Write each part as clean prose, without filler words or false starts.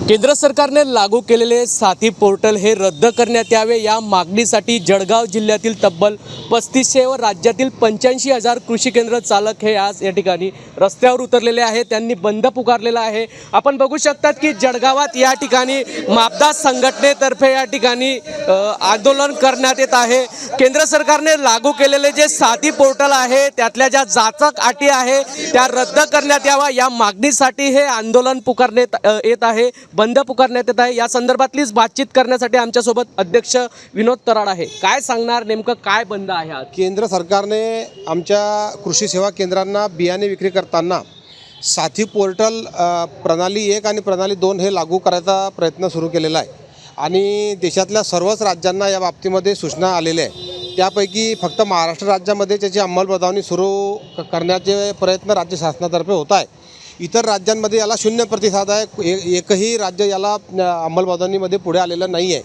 केंद्र सरकारने लागू केलेले साथी पोर्टल हे रद्द करण्यात यावे या मागणीसाठी जळगाव जिल्ह्यातील तब्बल 3500 व राज्यातील 85,000 कृषी केंद्र चालक हे आज या ठिकाणी रस्त्यावर उतरलेले आहेत। त्यांनी बंद पुकारलेला आहे। आपण बघू शकतात की जळगावात या ठिकाणी मापदा संघटनेतर्फे या ठिकाणी आंदोलन करण्यात येत आहे। केंद्र सरकारने लागू केलेले जे साथी पोर्टल आहे त्यातल्या ज्या जाचक अटी आहे त्या रद्द करण्यात यावा या मागणीसाठी हे आंदोलन पुकारण्यात येत आहे, बंद पुकारण्यात येत आहे। या संदर्भातलीच बातचीत करण्यासाठी आमच्यासोबत अध्यक्ष विनोद तराड आहे। काय सांगणार, नेमकं काय बंद आहे आज? केंद्र सरकारने आमच्या कृषी सेवा केंद्रांना बियाणे विक्री करताना साथी पोर्टल प्रणाली 1 आणि प्रणाली 2 हे लागू करायचा प्रयत्न सुरू केलेला आहे आणि देशातल्या सर्वच राज्यांना या बाबतीमध्ये सूचना आलेल्या आहे। त्यापैकी फक्त महाराष्ट्र राज्यामध्ये त्याची अंमलबजावणी सुरू करण्याचे प्रयत्न राज्य शासनातर्फे होत आहे। इतर राज्यांमध्ये याला 0 प्रतिसाद आहे। एकही राज्य याला अंमलबजावणीमध्ये पुढे आलेलं नाही आहे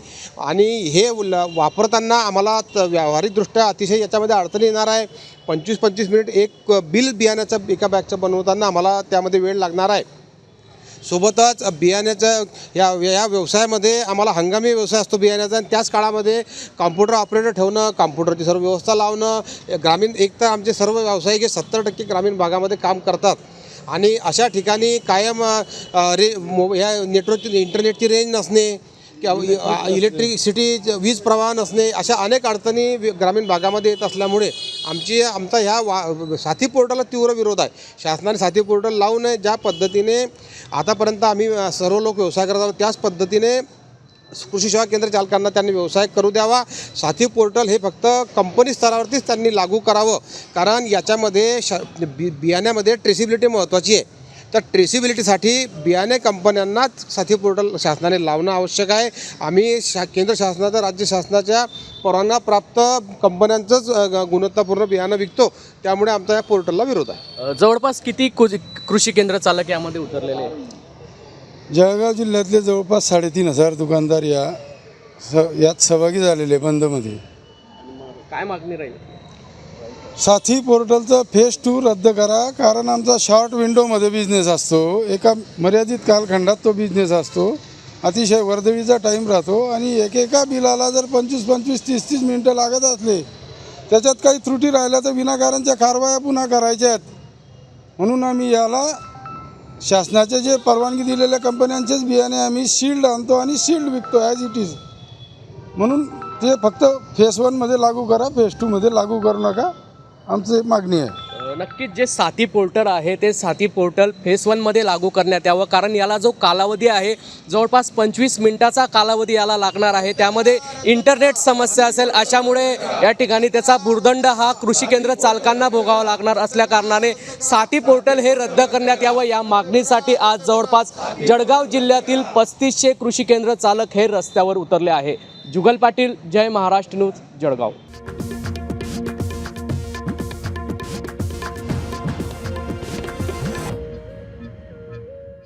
आणि हे वापरताना आम्हाला व्यावहारिकदृष्ट्या अतिशय याच्यामध्ये अडचणी येणार आहे। 25-25 मिनिट एक बिल बियाण्याचं एका बॅगचं बनवताना आम्हाला त्यामध्ये वेळ लागणार आहे। सोबतच बियाण्याच्या या व्यवसायामध्ये आम्हाला हंगामी व्यवसाय असतो बियाण्याचा आणि त्याच काळामध्ये कॉम्प्युटर ऑपरेटर ठेवणं, कॉम्प्युटरची सर्व व्यवस्था लावणं, ग्रामीण एकतर आमचे सर्व व्यावसायिक 70% ग्रामीण भागामध्ये काम करतात आणि अशा ठिकाणी कायम या इंटरनेटची रेंज नसणे किंवा इलेक्ट्रिसिटी वीज प्रवाह नसणे अशा अनेक अडचणी ग्रामीण भागामध्ये येत असल्यामुळे आमचा ह्या साथी पोर्टलला तीव्र विरोध आहे। शासनाने साथी पोर्टल लावू नये। ज्या पद्धतीने आतापर्यंत आम्ही सर्व लोक व्यवसाय करत आहोत त्याच पद्धतीने कृषी सेवा केंद्र चालकांना त्यांनी व्यवसाय करू द्यावा। साथी पोर्टल हे फक्त कंपनी स्तरावरतीच त्यांनी लागू करावं, कारण याच्यामध्ये बियाण्यामध्ये ट्रेसिबिलिटी महत्त्वाची आहे। तर ट्रेसिबिलिटीसाठी बियाणे कंपन्यांनाच साथी पोर्टल शासनाने लावणं आवश्यक आहे। आम्ही केंद्र शासनाच्या राज्य शासनाच्या परवाना प्राप्त कंपन्यांचंच गुणवत्तापूर्ण बियाणं विकतो, त्यामुळे आमचा या पोर्टलला विरोध आहे। जवळपास किती कृषी केंद्र चालक यामध्ये उतरलेले आहेत? जळगाव जिल्ह्यातले जवळपास 3,500 दुकानदार यात सहभागी झालेले बंदमध्ये। काय मागणी राहील? साथी पोर्टलचं फेज 2 रद्द करा, कारण आमचा शॉर्ट विंडोमध्ये बिझनेस असतो, एका मर्यादित कालखंडात तो बिझनेस असतो, अतिशय वर्दळीचा टाईम राहतो आणि एकेका बिलाला जर 25-25, 30-30 मिनटं लागत असले त्याच्यात काही त्रुटी राहिल्या तर विनाकारणच्या कारवाया पुन्हा करायच्या आहेत। म्हणून आम्ही याला शासनाचे जे परवानगी दिलेल्या कंपन्यांचेच बियाणे आम्ही शील्ड आणतो आणि शील्ड विकतो ॲज इट इज। म्हणून ते फक्त फेज 1 मध्ये लागू करा, फेज 2 मध्ये लागू करू नका, आमची मागणी आहे। नक्कीच जे साथी पोर्टल आहे ते साथी पोर्टल फेज 1 मध्ये लागू करण्यात यावं, कारण याला जो कालावधी आहे जवळपास 25 मिनिटाचा कालावधी याला लागणार आहे। त्यामध्ये इंटरनेट समस्या असेल, अशामुळे या ठिकाणी त्याचा भुर्दंड हा कृषी केंद्र चालकांना भोगावा लागणार असल्या कारणाने साथी पोर्टल हे रद्द करण्यात यावं या मागणीसाठी आज जवळपास जळगाव जिल्ह्यातील 3500 कृषी केंद्र चालक हे रस्त्यावर उतरले आहे। जुगल पाटील, जय महाराष्ट्र न्यूज, जळगाव।